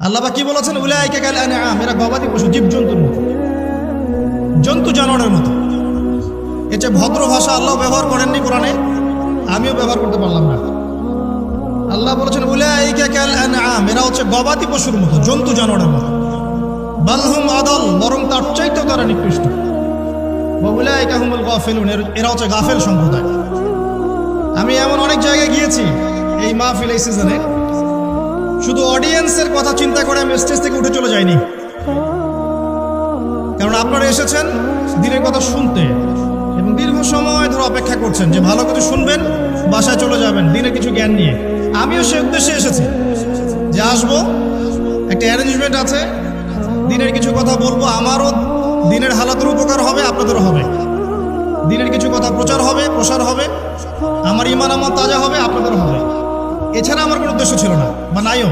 আল্লাহ কি বলেছেন, উলাইকা কাল আনআম, এরা গবাদি পশু, জীবজন্তুর মতো, জন্তু জানোয়ারের মতো। এর চেয়ে ভদ্র ভাষা আল্লাহ ব্যবহার করেননি কোরআনে, আমিও ব্যবহার করতে পারলাম না। আল্লাহ বলেছেন উলাইকা কাল আনআম, এরা হচ্ছে গবাদি পশুর মতো, জন্তু জানোয়ারের মতো। বাল হুম আদাল, বরং তার চাইতেও তারা নিকৃষ্ট। ওয়া উলাইকা হুমুল গাফিলুন, এরা হচ্ছে গাফেল সম্প্রদায়। আমি এমন অনেক জায়গায় গিয়েছি এই মাহফিল, এই সিজনে, শুধু অডিয়েন্সের কথা চিন্তা করে আমি স্টেজ থেকে উঠে চলে যাইনি। কারণ আপনারা এসেছেন দিনের কথা শুনতে এবং দীর্ঘ সময় ধরে অপেক্ষা করছেন যে ভালো কিছু শুনবেন, বাসায় চলে যাবেন দিনের কিছু জ্ঞান নিয়ে। আমিও সে উদ্দেশ্যে এসেছি যে আসবো, একটা অ্যারেঞ্জমেন্ট আছে, দিনের কিছু কথা বলবো, আমারও দিনের হালাতের উপকার হবে, আপনাদেরও হবে। দিনের কিছু কথা প্রচার হবে, প্রসার হবে, আমার ইমান আমার তাজা হবে, আপনাদেরও হবে। এছাড়া আমার কোনো উদ্দেশ্য ছিল না বা নাইও।